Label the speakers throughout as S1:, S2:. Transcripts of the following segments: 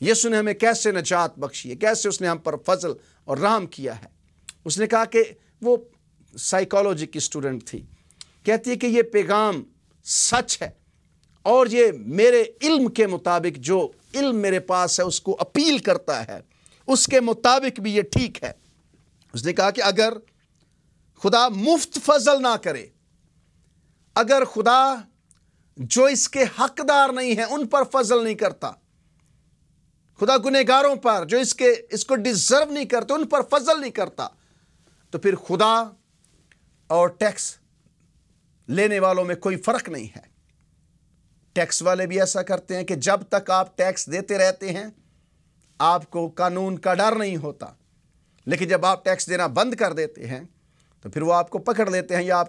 S1: یسوع نے ہمیں کیسے نجات بخشی ہے، کیسے اس نے ہم پر فضل اور رحم کیا ہے۔ اس نے کہا کہ وہ سائیکالوجی کی اسٹوڈنٹ تھی، کہتی ہے کہ یہ پیغام سچ ہے اور یہ میرے علم کے مطابق، جو علم میرے پاس ہے اس کو اپیل کرتا ہے، اس کے مطابق بھی یہ ٹھیک ہے۔ اس نے کہا کہ اگر خدا مفت فضل نہ کرے، اگر خدا جو اس کے حقدار نہیں ہیں ان پر فضل نہیں کرتا، خدا گنہگاروں پر جو اس کو ڈیزرو نہیں کرتے ان پر فضل نہیں کرتا، تو پھر خدا اور ٹیکس لینے والوں میں کوئی فرق نہیں ہے۔ ٹیکس والے بھی ایسا کرتے ہیں کہ جب تک آپ ٹیکس دیتے رہتے ہیں آپ کو قانون کا ڈر نہیں ہوتا، لیکن جب آپ ٹیکس دینا بند کر دیتے ہیں تو پھر وہ آپ کو پکڑ لیتے ہیں یا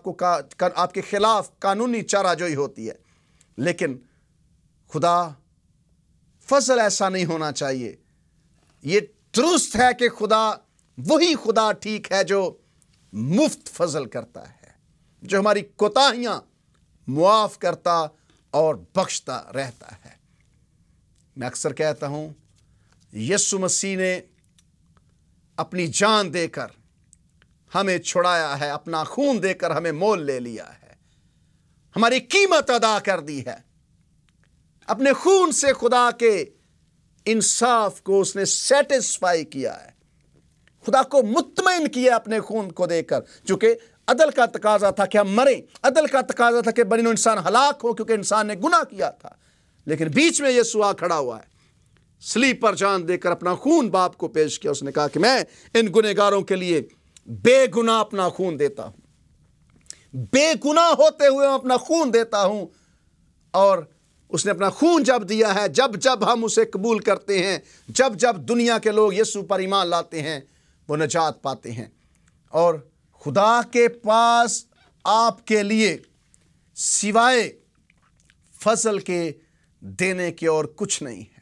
S1: آپ کے خلاف قانونی چارہ جوئی ہوتی ہے۔ لیکن خدا فضل ایسا نہیں ہونا چاہیے۔ یہ درست ہے کہ خدا وہی خدا ٹھیک ہے جو مفت فضل کرتا ہے، جو ہماری کوتاہیاں معاف کرتا اور بخشتا رہتا ہے۔ میں اکثر کہتا ہوں یسوع مسیح نے اپنی جان دے کر ہمیں چھڑایا ہے، اپنا خون دے کر ہمیں مول لے لیا ہے، ہماری قیمت ادا کر دی ہے۔ اپنے خون سے خدا کے انصاف کو اس نے سیٹسفائی کیا ہے، خدا کو مطمئن کیا اپنے خون کو دے کر، چونکہ عدل کا تقاضا تھا کہ ہم مریں، عدل کا تقاضا تھا کہ بنی نوع انسان ہلاک ہو کیونکہ انسان نے گناہ کیا تھا، لیکن بیچ میں یسوع آ کھڑا ہوا ہے، صلیب پر جان دے کر اپنا خون باپ کو پیش کیا۔ اس نے کہا کہ میں ان گنہگاروں کے لیے بے گناہ اپنا خون دیتا ہوں، بے گناہ ہوتے ہوئے میں اپنا خون دیتا ہوں، اور اس نے اپنا خون جب دیا ہے، جب ہم اسے قبول کرتے ہیں، جب دنیا کے لوگ یسوع پر ایمان لاتے ہیں وہ نجات پاتے ہیں۔ اور خدا کے پاس آپ کے لیے سوائے فضل کے دینے کے اور کچھ نہیں ہے۔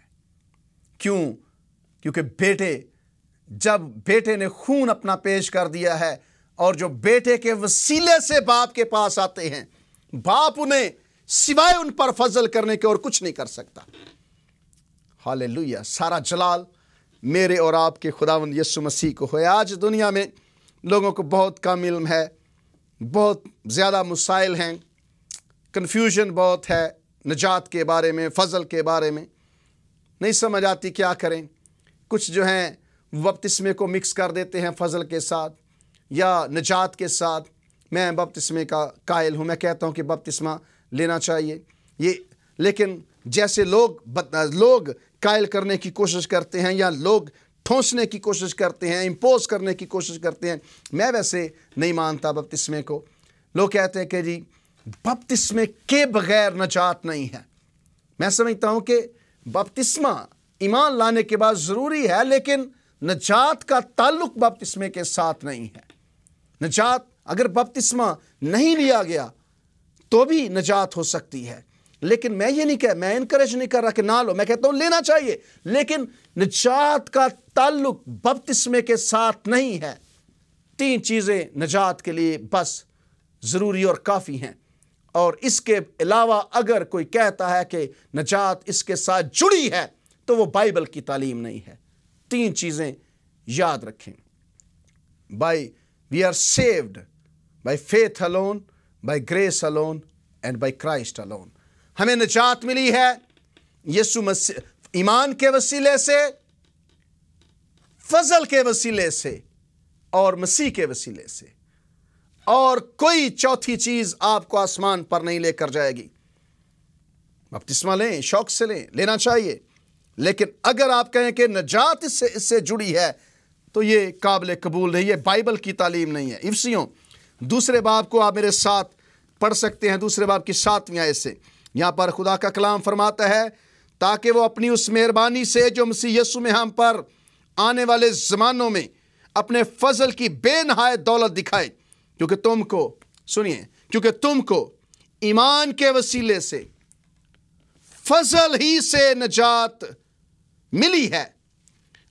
S1: کیونکہ جب بیٹے نے خون اپنا پیش کر دیا ہے، اور جو بیٹے کے وسیلے سے باپ کے پاس آتے ہیں، باپ انہیں سوائے ان پر فضل کرنے کے اور کچھ نہیں کر سکتا۔ ہاللیلویہ، سارا جلال میرے اور آپ کے خداوند یسوع مسیح کو ہے۔ آج دنیا میں لوگوں کو بہت کم علم ہے، بہت زیادہ مسائل ہیں، کنفیوژن بہت ہے نجات کے بارے میں، فضل کے بارے میں، نہیں سمجھ آتی کیا کریں۔ کچھ جو ہیں بپتسمے کو مکس کر دیتے ہیں فضل کے ساتھ یا نجات کے ساتھ۔ میں بپتسمے کا قائل ہوں، میں کہتا ہوں کہ بپتسمہ لینا چاہیے، لیکن جیسے لوگ قائل کرنے کی کوشش کرتے ہیں یا لوگ ٹھونسنے کی کوشش کرتے ہیں، امپوز کرنے کی کوشش کرتے ہیں، میں ویسے نہیں مانتا بپتسمے کو۔ لوگ کہتے ہیں کہ جی بپتسمے کے بغیر نجات نہیں ہے۔ میں سمجھتا ہوں کہ بپتسمہ ایمان لانے کے بعد ضروری ہے، لیکن نجات کا تعلق بپتسمے کے ساتھ نہیں ہے۔ نجات اگر بپتسمہ نہیں لیا گیا تو بھی نجات ہو سکتی ہے، لیکن میں انکریج نہیں کر رہا کہ نہ لو، میں کہتا ہوں لینا چاہیے، لیکن نجات کا تعلق بپتسمے کے ساتھ نہیں ہے۔ 3 چیزیں نجات کے لیے بس ضروری اور کافی ہیں، اور اس کے علاوہ اگر کوئی کہتا ہے کہ نجات اس کے ساتھ جڑی ہے تو وہ بائبل کی تعلیم نہیں ہے۔ 3 چیزیں یاد رکھیں۔ We are saved by faith alone, by grace alone, and by Christ alone. ہمیں نجات ملی ہے یسوع مسیح ایمان کے وسیلے سے، فضل کے وسیلے سے اور مسیح کے وسیلے سے، اور کوئی چوتھی چیز آپ کو آسمان پر نہیں لے کر جائے گی۔ بپتسمہ لیں، شوق سے لینا چاہیے، لیکن اگر آپ کہیں کہ نجات اس سے جڑی ہے تو یہ قابل قبول نہیں، یہ بائبل کی تعلیم نہیں ہے۔ افسیوں 2 باب کو آپ میرے ساتھ پڑھ سکتے ہیں، 2 باب کی 7ویں آیت سے۔ یہاں پر خدا کا کلام فرماتا ہے، تاکہ وہ اپنی اس مہربانی سے جو مسیح یسوع میں ہم پر آنے والے زمانوں میں اپنے فضل کی بے نہایت دولت دکھائے، کیونکہ تم کو ایمان کے وسیلے سے فضل ہی سے نجات ملی ہے،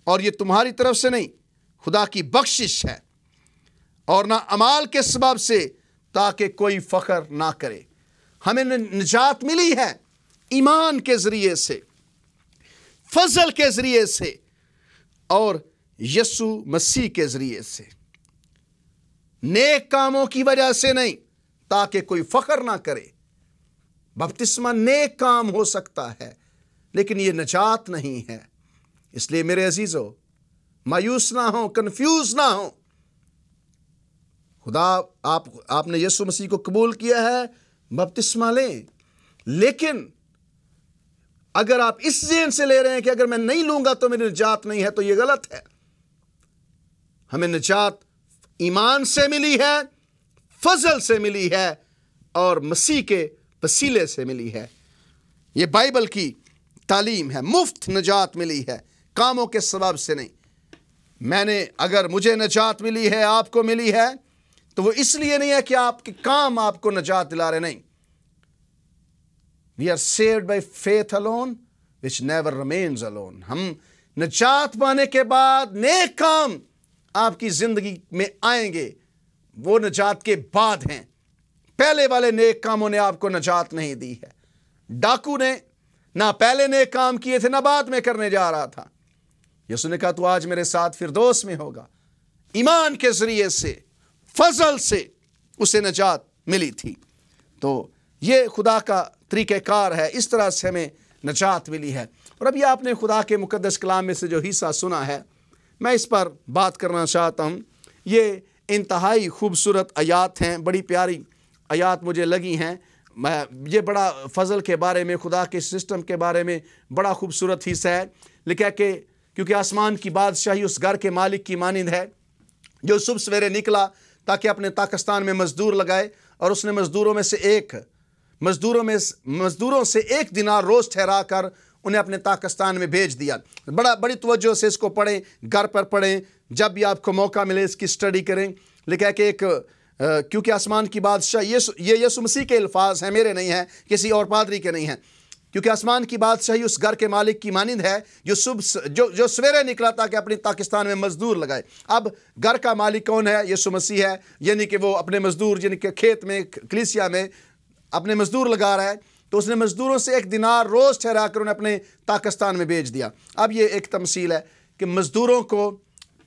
S1: اور یہ تمہاری طرف سے نہیں، خدا کی بخشش ہے، اور نہ اعمال کے سبب سے، تاکہ کوئی فخر نہ کرے۔ ہمیں نجات ملی ہے ایمان کے ذریعے سے، فضل کے ذریعے سے اور یسوع مسیح کے ذریعے سے، نیک کاموں کی وجہ سے نہیں، تاکہ کوئی فخر نہ کرے۔ بپتسمہ نیک کام ہو سکتا ہے لیکن یہ نجات نہیں ہے۔ اس لیے میرے عزیزو، مایوس نہ ہوں، کنفیوز نہ ہوں۔ خدا آپ نے یسوع مسیح کو قبول کیا ہے، بپتسمہ لیں، لیکن اگر آپ اس ذہن سے لے رہے ہیں کہ اگر میں نہیں لوں گا تو میری نجات نہیں ہے، تو یہ غلط ہے۔ ہمیں نجات ایمان سے ملی ہے، فضل سے ملی ہے اور مسیح کے وسیلے سے ملی ہے۔ یہ بائبل کی تعلیم ہے، مفت نجات ملی ہے، کاموں کے سبب سے نہیں۔ اگر مجھے نجات ملی ہے، آپ کو ملی ہے، تو وہ اس لیے نہیں ہے کہ آپ کے کام آپ کو نجات دلا رہے، نہیں۔ We are saved by faith alone, which never remains alone۔ ہم نجات پانے کے بعد نیک کام آپ کی زندگی میں آئیں گے، وہ نجات کے بعد ہیں۔ پہلے والے نیک کاموں نے آپ کو نجات نہیں دی ہے۔ ڈاکو نے نہ پہلے نیک کام کیے تھے، نہ بعد میں کرنے جا رہا تھا۔ یسوع نے کہا تو آج میرے ساتھ فردوس میں ہوگا۔ ایمان کے ذریعے سے، فضل سے اسے نجات ملی تھی۔ تو یہ خدا کا طریقہ کار ہے، اس طرح سے ہمیں نجات ملی ہے۔ اور ابھی آپ نے خدا کے مقدس کلام میں سے جو حصہ سنا ہے، میں اس پر بات کرنا چاہتا ہوں۔ یہ انتہائی خوبصورت آیات ہیں، بڑی پیاری آیات مجھے لگی ہیں۔ یہ بڑا فضل کے بارے میں، خدا کے سسٹم کے بارے میں بڑا خوبصورت حصہ ہے۔ لکھا کہ کیونکہ آسمان کی بادشاہی اس گھر کے مالک کی مانند ہے جو صبح سویرے نکلا تاکہ اپنے تاکستان میں مزدور لگائے، اور اس نے مزدوروں سے ایک دینار روز ٹھہرا کر انہیں اپنے تاکستان میں بھیج دیا۔ بڑی توجہ سے اس کو پڑھیں، گھر پر پڑھیں، جب بھی آپ کو موقع ملے اس کی سٹڈی کریں۔ لکھا کہ کیونکہ آسمان کی بادشاہ، یہ یسوع مسیح کے الفاظ ہیں، میرے نہیں ہیں، کسی اور پادری کے نہیں ہیں۔ کیونکہ آسمان کی بادشاہی اس گھر کے مالک کی مانند ہے جو سویرے نکلا تاکہ اپنی تاکستان میں مزدور لگائے۔ اب گھر کا مالک کون ہے؟ یسوع مسیح ہے، یعنی کہ وہ اپنے مزدور، یعنی کہ کھیت میں، کلیسیا میں اپنے مزدور لگا رہا ہے، تو اس نے مزدوروں سے ایک دینار روز ٹھہرا کر انہیں اپنے تاکستان میں بھیج دیا۔ اب یہ ایک تمثیل ہے کہ مزدوروں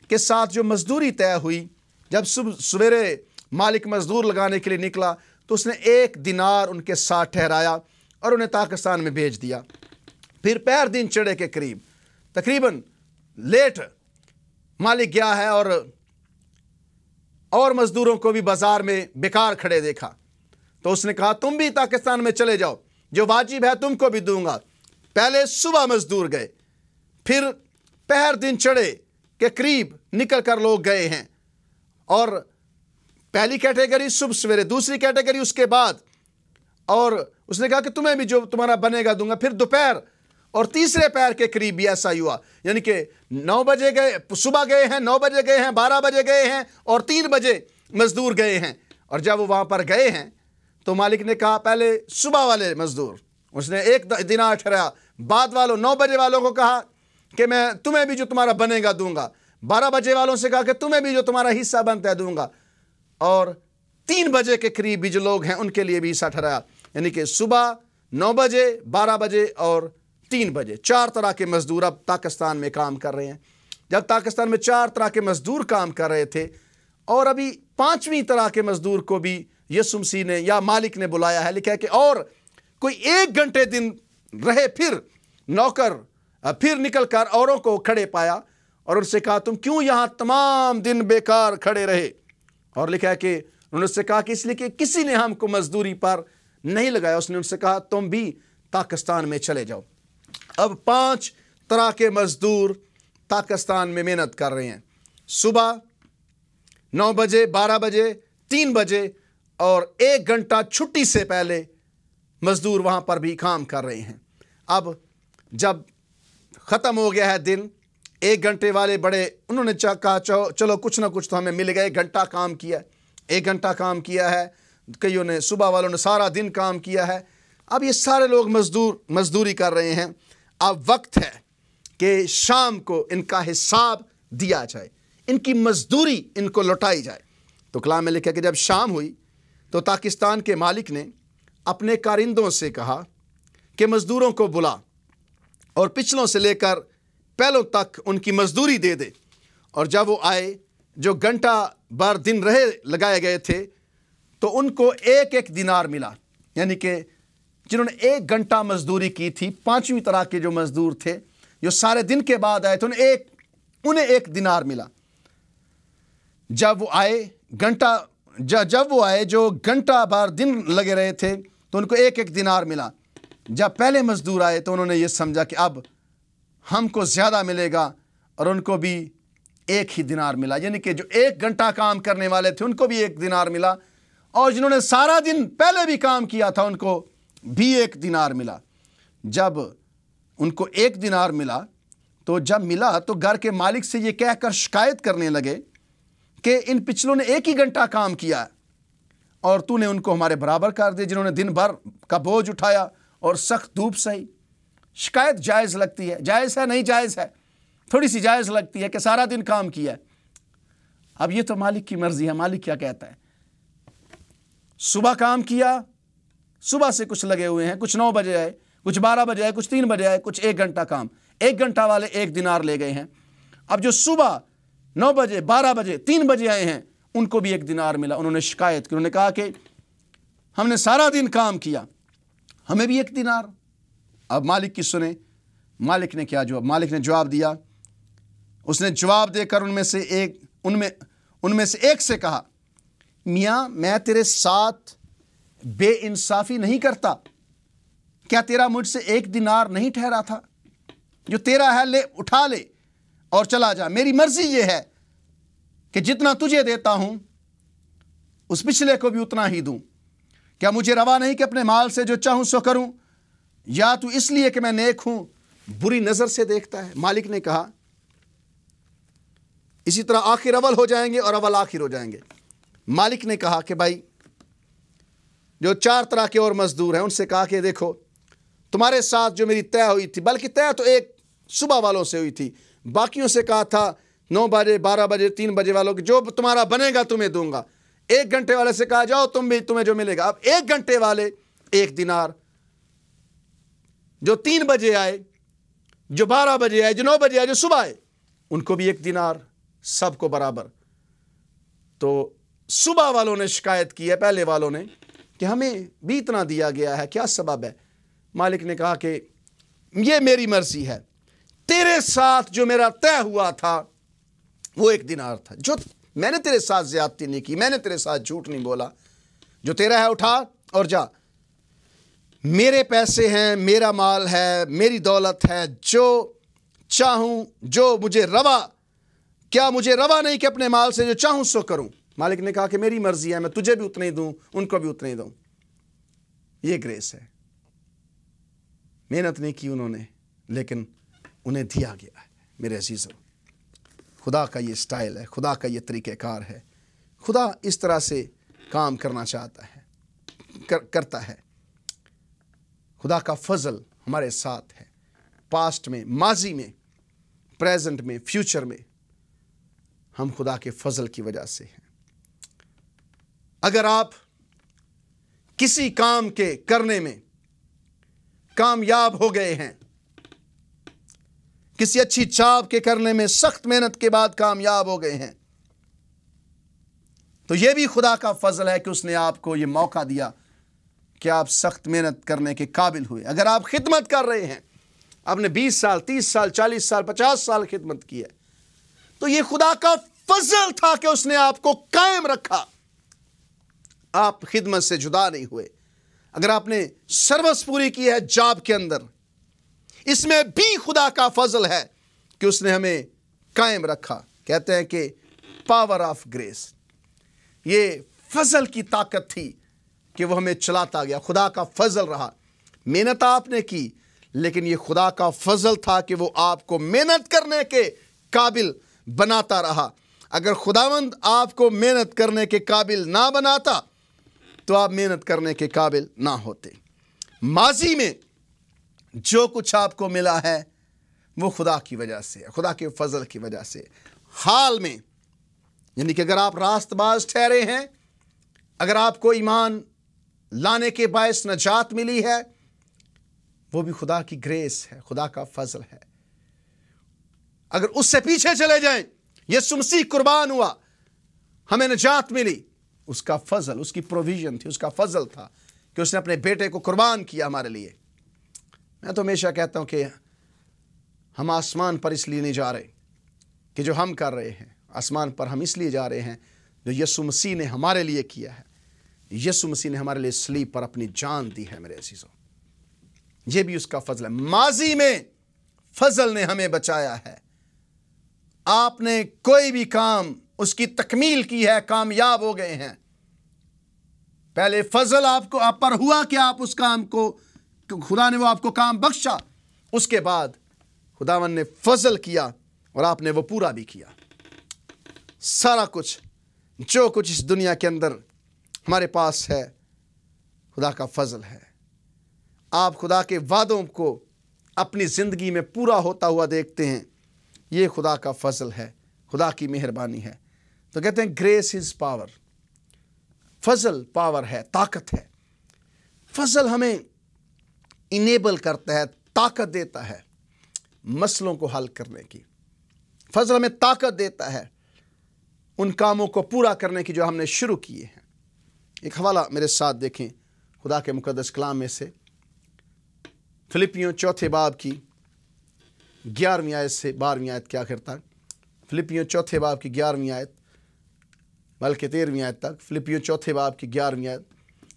S1: کے ساتھ جو مزدوری طے ہوئی، جب سویرے مالک مزدور لگانے کے لیے نکلا تو اس نے ایک دینار ان کے ساتھ ٹھہرایا اور انہیں تاکستان میں بھیج دیا۔ پھر پہر دن چڑھے کے قریب، تقریباً لیٹ، مالک گیا ہے اور مزدوروں کو بھی بازار میں بیکار کھڑے دیکھا، تو اس نے کہا تم بھی تاکستان میں چلے جاؤ، جو واجب ہے تم کو بھی دوں گا۔ پہلے صبح مزدور گئے، پھر پہر دن چڑھے کے قریب نکل کر لوگ گئے ہیں، اور پہلی کیٹیگری صبح سویرے، دوسری کیٹیگری اس کے بعد، اور اس نے کہا کہ تمہیں بھی جو تمہارا بنے گا دوں گا۔ پھر دوپہر اور تیسرے پہر کے قریب بھی ایسا ہی ہوا، یعنی کہ 9 بجے گئے، صبح گئے ہیں، 9 بجے گئے ہیں، 12 بجے گئے ہیں، اور 3 بجے مزدور گئے ہیں۔ اور جب وہ وہاں پر گئے ہیں تو مالک نے کہا پہلے صبح والے مزدور، اس نے ایک دینار ٹھہرایا، بعد والوں 9 بجے والوں کو کہا کہ میں تمہیں بھی جو تمہارا بنے گا دوں گا، 12 بجے والوں سے کہا کہ تمہیں بھی جو تمہارا حصہ بنتا ہے دوں گا، اور 3 بجے کے قریب بھی جو لوگ ہیں ان کے لیے بھی حصہ ٹھہرایا، یعنی کہ صبح 9 بجے، 12 بجے اور 3 بجے 4 طرح کے مزدور اب پاکستان میں کام کر رہے ہیں۔ جب پاکستان میں 4 طرح کے مزدور کام کر رہے تھے، اور ابھی 5ویں طرح کے مزدور کو بھی یسوع مسیح نے یا مالک نے بلایا ہے۔ لکھا ہے کہ اور کوئی 1 گھنٹے دن رہے، پھر نوکر پھر نکل کر اوروں کو کھڑے پایا اور ان سے کہا تم کیوں یہاں تمام دن بیکار کھڑے رہے؟ اور لکھا ہے کہ انہوں نے سے کہا کہ اس لیے کہ کسی نے ہم کو مزدوری پر نہیں لگایا۔ اس نے ان سے کہا تم بھی پاکستان میں چلے جاؤ۔ اب 5 طرح کے مزدور پاکستان میں محنت کر رہے ہیں، صبح 9 بجے، 12 بجے، 3 بجے اور 1 گھنٹہ چھٹی سے پہلے مزدور وہاں پر بھی کام کر رہے ہیں۔ اب جب ختم ہو گیا ہے دن، 1 گھنٹے والے بڑے، انہوں نے کہا چلو کچھ نہ کچھ تو ہمیں مل گئے، 1 گھنٹہ کام کیا، 1 گھنٹہ کام کیا ہے، کئیوں نے صبح والوں نے سارا دن کام کیا ہے۔ اب یہ سارے لوگ مزدوری کر رہے ہیں۔ اب وقت ہے کہ شام کو ان کا حساب دیا جائے، ان کی مزدوری ان کو لوٹائی جائے۔ تو کلام میں لکھا کہ جب شام ہوئی تو پاکستان کے مالک نے اپنے کارندوں سے کہا کہ مزدوروں کو بلا اور پچھلوں سے لے کر پہلوں تک ان کی مزدوری دے دے۔ اور جب وہ آئے جو گھنٹہ بھر دن لگائے گئے تھے تو ان کو ایک ایک دینار ملا، یعنی کہ جنہوں نے 1 گھنٹہ مزدوری کی تھی، 5ویں طرح کے جو مزدور تھے جو سارے دن کے بعد آئے تھے، انہیں 1 دینار ملا۔ جب وہ آئے جو گھنٹہ بھر دن لگے رہے تھے تو ان کو 1 دینار ملا۔ جب پہلے مزدور آئے تو انہوں نے یہ سمجھا کہ اب ہم کو زیادہ ملے گا، اور ان کو بھی 1 ہی دینار ملا، یعنی کہ جو 1 گھنٹہ کام کرنے والے تھے ان کو بھی 1 دینار ملا، اور جنہوں نے سارا دن پہلے بھی کام کیا تھا ان کو بھی 1 دینار ملا۔ جب ان کو 1 دینار ملا تو جب ملا تو گھر کے مالک سے یہ کہہ کر شکایت کرنے لگے کہ ان پچھلوں نے 1 ہی گھنٹہ کام کیا اور تو نے ان کو ہمارے برابر کر دیا، جنہوں نے دن بھر کا بوجھ اٹھایا اور سخت دھوپ سہی۔ شکایت جائز لگتی ہے، جائز ہے نہیں جائز ہے، تھوڑی سی جائز لگتی ہے کہ سارا دن کام کیا ہے۔ اب یہ تو مالک کی مرضی ہے، مالک کیا کہتا ہے۔ صبح کام کیا، صبح سے کچھ لگے ہوئے ہیں، کچھ 9 بجے آئے، کچھ 12 بجے آئے، کچھ 3 بجے آئے، کچھ 1 گھنٹہ کام، 1 گھنٹہ والے 1 دینار لے گئے ہیں۔ اب جو صبح 9 بجے 12 بجے 3 بجے آئے ہیں ان کو بھی 1 دینار ملا۔ انہوں نے شکایت کی، انہوں نے کہا کہ ہم نے سارا دن کام کیا، ہمیں بھی 1 دینار۔ اب مالک کی سنیں، مالک نے کیا جواب؟ مالک نے جواب دیا، اس نے جواب دے کر ان میں سے ایک سے کہا، میاں میں تیرے ساتھ بے انصافی نہیں کرتا، کیا تیرا مجھ سے 1 دینار نہیں ٹھہرا تھا؟ جو تیرا ہے لے، اٹھا لے اور چلا جا۔ میری مرضی یہ ہے کہ جتنا تجھے دیتا ہوں اس پچھلے کو بھی اتنا ہی دوں۔ کیا مجھے روا نہیں کہ اپنے مال سے جو چاہوں سو کروں؟ یا تو اس لیے کہ میں نیک ہوں بری نظر سے دیکھتا ہے؟ مالک نے کہا، اسی طرح آخر اول ہو جائیں گے اور اول آخر ہو جائیں گے۔ مالک نے کہا کہ بھائی جو 4 طرح کے اور مزدور ہیں ان سے کہا کہ دیکھو تمہارے ساتھ جو میری طے ہوئی تھی، بلکہ طے تو ایک صبح والوں سے ہوئی تھی، باقیوں سے کہا تھا 9 بجے 12 بجے 3 بجے والوں کی جو تمہارا بنے گا تمہیں دوں گا۔ 1 گھنٹے والے سے کہا جاؤ تمہیں جو ملے گا۔ اب 1 گھنٹے والے 1 دینار، جو 3 بجے آئے، جو 12 بجے آئے، جو 9 بجے آئے، جو صبح آئے، ان کو بھی 1 دینار، سب کو برابر۔ تو صبح والوں نے شکایت کی ہے، پہلے والوں نے، کہ ہمیں بھی اتنا دیا گیا ہے، کیا سبب ہے؟ مالک نے کہا کہ یہ میری مرضی ہے، تیرے ساتھ جو میرا طے ہوا تھا وہ 1 دینار تھا، جو میں نے تیرے ساتھ زیادتی نہیں کی، میں نے تیرے ساتھ جھوٹ نہیں بولا، جو تیرا ہے اٹھا اور جا۔ میرے پیسے ہیں، میرا مال ہے، میری دولت ہے، جو چاہوں، جو مجھے روا، کیا مجھے روا نہیں کہ اپنے مال سے جو چاہوں سو کروں؟ مالک نے کہا کہ میری مرضی ہے، میں تجھے بھی اتنے ہی دوں، ان کو بھی اتنے ہی دوں۔ یہ گریس ہے، محنت نہیں کی انہوں نے لیکن انہیں دیا گیا ہے۔ میرے عزیزوں، خدا کا یہ سٹائل ہے، خدا کا یہ طریقہ کار ہے۔ خدا اس طرح سے کام کرنا چاہتا ہے، کرتا ہے۔ خدا کا فضل ہمارے ساتھ ہے، پاسٹ میں، ماضی میں، پریزنٹ میں، فیوچر میں، ہم خدا کے فضل کی وجہ سے ہیں۔ اگر آپ کسی کام کے کرنے میں کامیاب ہو گئے ہیں، کسی اچھی جاب کے کرنے میں سخت محنت کے بعد کامیاب ہو گئے ہیں، تو یہ بھی خدا کا فضل ہے کہ اس نے آپ کو یہ موقع دیا کہ آپ سخت محنت کرنے کے قابل ہوئے۔ اگر آپ خدمت کر رہے ہیں، آپ نے 20 سال 30 سال 40 سال 50 سال خدمت کی ہے، تو یہ خدا کا فضل تھا کہ اس نے آپ کو قائم رکھا، آپ خدمت سے جدا نہیں ہوئے۔ اگر آپ نے سروس پوری کی ہے جاب کے اندر، اس میں بھی خدا کا فضل ہے کہ اس نے ہمیں قائم رکھا۔ کہتے ہیں کہ پاور آف گریس، یہ فضل کی طاقت تھی کہ وہ ہمیں چلاتا گیا، خدا کا فضل رہا۔ محنت آپ نے کی لیکن یہ خدا کا فضل تھا کہ وہ آپ کو محنت کرنے کے قابل بناتا رہا۔ اگر خداوند آپ کو محنت کرنے کے قابل نہ بناتا تو آپ محنت کرنے کے قابل نہ ہوتے۔ ماضی میں جو کچھ آپ کو ملا ہے وہ خدا کی وجہ سے ہے، خدا کے فضل کی وجہ سے۔ حال میں، یعنی کہ اگر آپ راست باز ٹھہرے ہیں، اگر آپ کو ایمان لانے کے باعث نجات ملی ہے، وہ بھی خدا کی گریس ہے، خدا کا فضل ہے۔ اگر اس سے پیچھے چلے جائیں، یسوع مسیح قربان ہوا، ہمیں نجات ملی، اس کا فضل، اس کی پروویژن تھی، اس کا فضل تھا کہ اس نے اپنے بیٹے کو قربان کیا ہمارے لیے۔ میں تو ہمیشہ کہتا ہوں کہ ہم آسمان پر اس لیے نہیں جا رہے کہ جو ہم کر رہے ہیں، آسمان پر ہم اس لیے جا رہے ہیں جو یسوع مسیح نے ہمارے لیے کیا ہے۔ یسوع مسیح نے ہمارے لیے صلیب پر اپنی جان دی ہے میرے عزیزوں، یہ بھی اس کا فضل ہے۔ ماضی میں فضل نے ہمیں بچایا ہے۔ آپ نے کوئی بھی کام اس کی تکمیل کی ہے، کامیاب ہو گئے ہیں۔ پہلے فضل آپ پر ہوا کہ آپ اس کام کو، خدا نے وہ آپ کو کام بخشا، اس کے بعد خداوند نے فضل کیا اور آپ نے وہ پورا بھی کیا۔ سارا کچھ جو کچھ اس دنیا کے اندر ہمارے پاس ہے، خدا کا فضل ہے۔ آپ خدا کے وعدوں کو اپنی زندگی میں پورا ہوتا ہوا دیکھتے ہیں، یہ خدا کا فضل ہے، خدا کی مہربانی ہے۔ تو کہتے ہیں grease is power, Fazal power ہے، طاقت ہے۔ فضل ہمیں انیبل کرتا ہے، طاقت دیتا ہے مسئلوں کو حل کرنے کی۔ فضل ہمیں طاقت دیتا ہے ان کاموں کو پورا کرنے کی جو ہم نے شروع کیے ہیں۔ ایک حوالہ میرے ساتھ دیکھیں خدا کے مقدس کلام میں سے، فلپیوں 4 باب کی 11ویں آیت سے 12ویں آیت کیا کرتا ہے؟ فلپیوں 4 باب کی 11ویں آیت بلکہ 13ویں آیت تک، فلپیوں 4 باب کی 11ویں آیت۔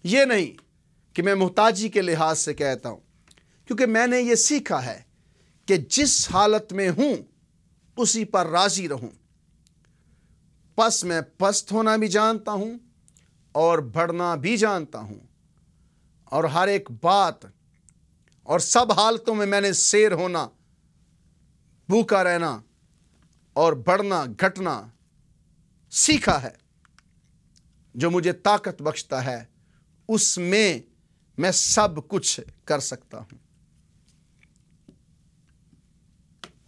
S1: یہ نہیں کہ میں محتاجی کے لحاظ سے کہتا ہوں، کیونکہ میں نے یہ سیکھا ہے کہ جس حالت میں ہوں اسی پر راضی رہوں۔ پس میں پست ہونا بھی جانتا ہوں اور بڑھنا بھی جانتا ہوں، اور ہر ایک بات اور سب حالتوں میں نے سیر ہونا، بھوکا رہنا اور بڑھنا گھٹنا سیکھا ہے۔ جو مجھے طاقت بخشتا ہے اس میں سب کچھ کر سکتا ہوں۔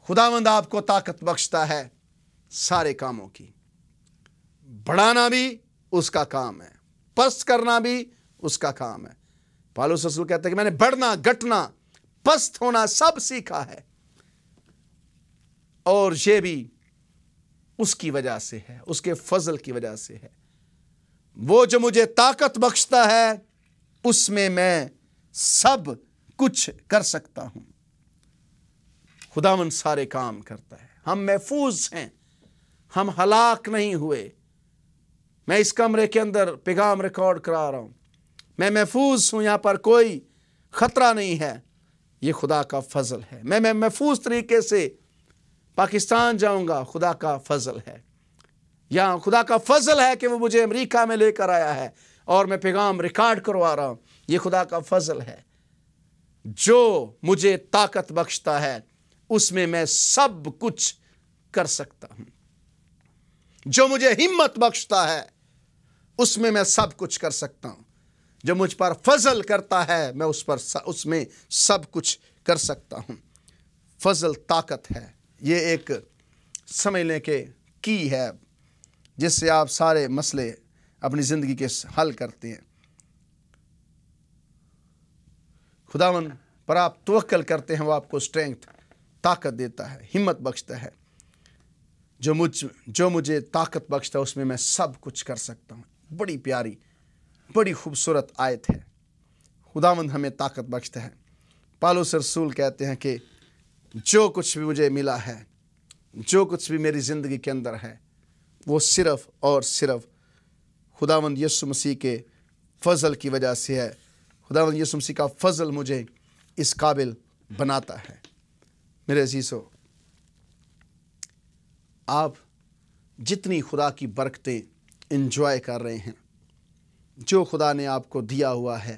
S1: خداوند آپ کو طاقت بخشتا ہے سارے کاموں کی۔ بڑھانا بھی اس کا کام ہے، پست کرنا بھی اس کا کام ہے۔ پالوس رسول کہتا ہے کہ میں نے بڑھنا، گھٹنا، پست ہونا سب سیکھا ہے، اور یہ بھی اس کی وجہ سے ہے، اس کے فضل کی وجہ سے ہے۔ وہ جو مجھے طاقت بخشتا ہے اس میں سب کچھ کر سکتا ہوں۔ خداوند سارے کام کرتا ہے۔ ہم محفوظ ہیں، ہم ہلاک نہیں ہوئے۔ میں اس کمرے کے اندر پیغام ریکارڈ کرا رہا ہوں، میں محفوظ ہوں، یہاں پر کوئی خطرہ نہیں ہے۔ یہ خدا کا فضل ہے۔ میں محفوظ طریقے سے پاکستان جاؤں گا، خدا کا فضل ہے۔ یہاں خدا کا فضل ہے کہ وہ مجھے امریکہ میں لے کر آیا ہے اور میں پیغام ریکارڈ کروا رہا ہوں، یہ خدا کا فضل ہے۔ جو مجھے طاقت بخشتا ہے اس میں سب کچھ کر سکتا ہوں۔ جو مجھے ہمت بخشتا ہے اس میں سب کچھ کر سکتا ہوں۔ جو مجھ پر فضل کرتا ہے میں اس میں سب کچھ کر سکتا ہوں۔ فضل طاقت ہے، یہ ایک سمجھ لیں کہ کی ہے جس سے آپ سارے مسئلے اپنی زندگی کے حل کرتے ہیں۔ خداوند پر آپ توکل کرتے ہیں، وہ آپ کو اسٹرینگتھ، طاقت دیتا ہے، ہمت بخشتا ہے۔ جو مجھے طاقت بخشتا ہے اس میں سب کچھ کر سکتا ہوں۔ بڑی پیاری، بڑی خوبصورت آیت ہے۔ خداوند ہمیں طاقت بخشتا ہے۔ پالوس رسول کہتے ہیں کہ جو کچھ بھی مجھے ملا ہے، جو کچھ بھی میری زندگی کے اندر ہے، وہ صرف اور صرف خداوند یسوع مسیح کے فضل کی وجہ سے ہے۔ خداوند یسوع مسیح کا فضل مجھے اس قابل بناتا ہے۔ میرے عزیزو، آپ جتنی خدا کی برکتیں انجوائے کر رہے ہیں، جو خدا نے آپ کو دیا ہوا ہے،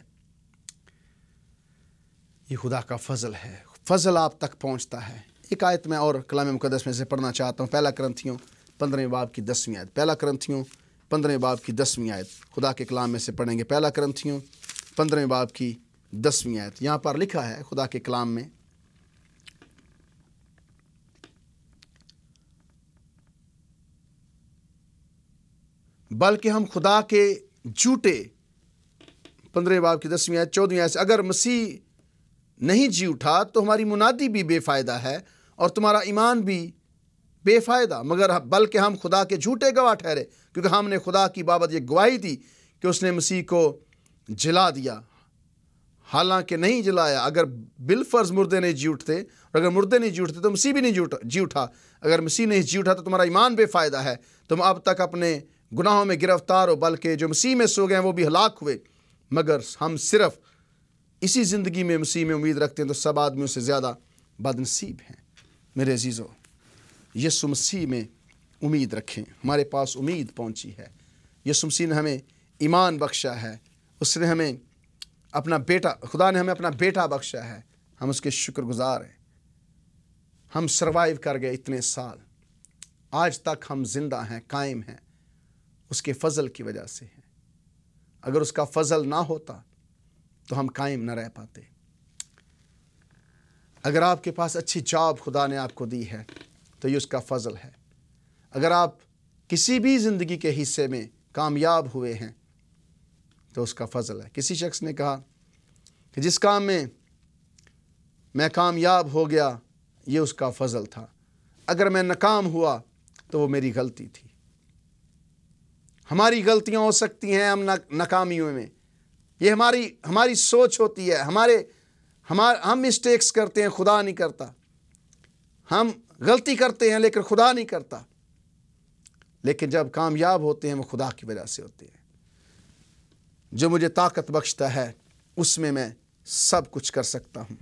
S1: یہ خدا کا فضل ہے۔ فضل آپ تک پہنچتا ہے۔ ایک آیت میں اور کلام مقدس میں سے پڑھنا چاہتا ہوں، 1 کرنتھیوں 15 باب کی 10ویں آیت۔ 1 کرنتھیوں 15 باب کی 10ویں آیت خدا کے کلام میں سے پڑھیں گے۔ 1 کرنتھیوں 15 باب کی 10ویں آیت۔ یہاں پر لکھا ہے خدا کے کلام میں، بلکہ ہم خدا کے جھوٹے، 15 باب کی 10ویں آیت 14ویں آیت سے، اگر مسیح نہیں جی اٹھا تو ہماری منادی بھی بے فائدہ ہے اور تمہارا ایمان بھی بے فائدہ، مگر بلکہ ہم خدا کے جھوٹے گواہ ٹھہرے، کیونکہ ہم نے خدا کی بابت یہ گواہی دی کہ اس نے مسیح کو جلا دیا، حالانکہ نہیں جلایا۔ اگر بالفرض مردے نہیں جی اٹھتے، اور اگر مردے نہیں جی اٹھتے تو مسیح بھی نہیں جی اٹھا۔ اگر مسیح نہیں جی اٹھا تو تمہارا ایمان بے فائدہ ہے، تم اب تک اپنے گناہوں میں گرفتار ہو، بلکہ جو مسیح میں سو گئے ہیں وہ بھی ہلاک ہوئے۔ مگر ہم صرف اسی زندگی میں مسیح میں امید رکھتے ہیں تو سب آدمیوں سے زیادہ بدنصیب ہیں۔ میرے عزیزو، یسوع مسیح میں امید رکھیں، ہمارے پاس امید پہنچی ہے۔ یسوع مسیح نے ہمیں ایمان بخشا ہے، اس نے ہمیں اپنا بیٹا، خدا نے ہمیں اپنا بیٹا بخشا ہے، ہم اس کے شکر گزار ہیں۔ ہم سروائیو کر گئے اتنے سال، آج تک ہم زندہ ہیں، قائم ہیں، اس کے فضل کی وجہ سے ہیں۔ اگر اس کا فضل نہ ہوتا تو ہم قائم نہ رہ پاتے۔ اگر آپ کے پاس اچھی جاب خدا نے آپ کو دی ہے تو یہ اس کا فضل ہے۔ اگر آپ کسی بھی زندگی کے حصے میں کامیاب ہوئے ہیں تو اس کا فضل ہے۔ کسی شخص نے کہا کہ جس کام میں کامیاب ہو گیا یہ اس کا فضل تھا، اگر میں ناکام ہوا تو وہ میری غلطی تھی۔ ہماری غلطیاں ہو سکتی ہیں ہم ناکامیوں میں، یہ ہماری سوچ ہوتی ہے، ہم مسٹیکس کرتے ہیں، خدا نہیں کرتا۔ ہم غلطی کرتے ہیں لیکن خدا نہیں کرتا۔ لیکن جب کامیاب ہوتے ہیں وہ خدا کی وجہ سے ہوتے ہیں۔ جو مجھے طاقت بخشتا ہے اس میں سب کچھ کر سکتا ہوں۔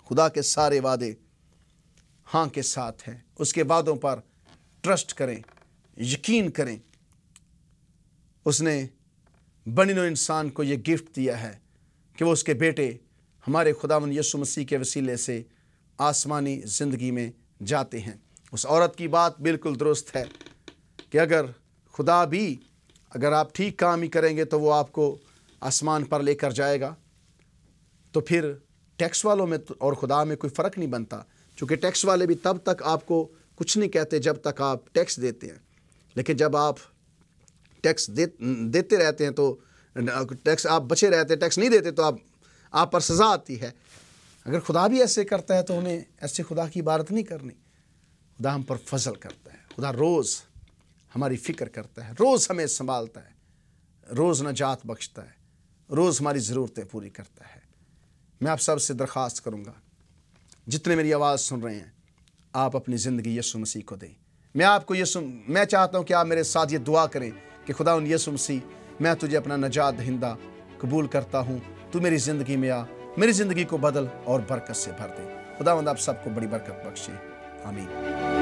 S1: خدا کے سارے وعدے ہاں کے ساتھ ہیں، اس کے وعدوں پر ٹرسٹ کریں، یقین کریں۔ اس نے بنی نوع انسان کو یہ گفٹ دیا ہے کہ وہ اس کے بیٹے ہمارے خداوند یسوع مسیح کے وسیلے سے آسمانی زندگی میں جاتے ہیں۔ اس عورت کی بات بالکل درست ہے کہ اگر آپ ٹھیک کام ہی کریں گے تو وہ آپ کو آسمان پر لے کر جائے گا، تو پھر ٹیکس والوں میں اور خدا میں کوئی فرق نہیں بنتا، چونکہ ٹیکس والے بھی تب تک آپ کو کچھ نہیں کہتے جب تک آپ ٹیکس دیتے ہیں، لیکن جب آپ ٹیکس دیتے رہتے ہیں تو ٹیکس آپ بچے رہتے ہیں، ٹیکس نہیں دیتے تو آپ پر سزا آتی ہے۔ اگر خدا بھی ایسے کرتا ہے تو ہمیں ایسے خدا کی عبادت نہیں کرنی۔ خدا ہم پر فضل کرتا ہے، خدا روز ہماری فکر کرتا ہے، روز ہمیں سنبھالتا ہے، روز نجات بخشتا ہے، روز ہماری ضرورتیں پوری کرتا ہے۔ میں آپ سب سے درخواست کروں گا، جتنے میری آواز سن رہے ہیں، آپ اپنی زندگی یسوع مسیح کو دیں۔ میں چاہتا ہوں کہ آپ میرے ساتھ یہ دعا کریں کہ خداوند یسوع مسیح، میں تجھے اپنا نجات دہندہ قبول کرتا ہوں، تو میری زندگی میں آ، میری زندگی کو بدل اور برکت سے بھر دے۔ خداوند آپ سب کو بڑی برکت بخشے، آمین۔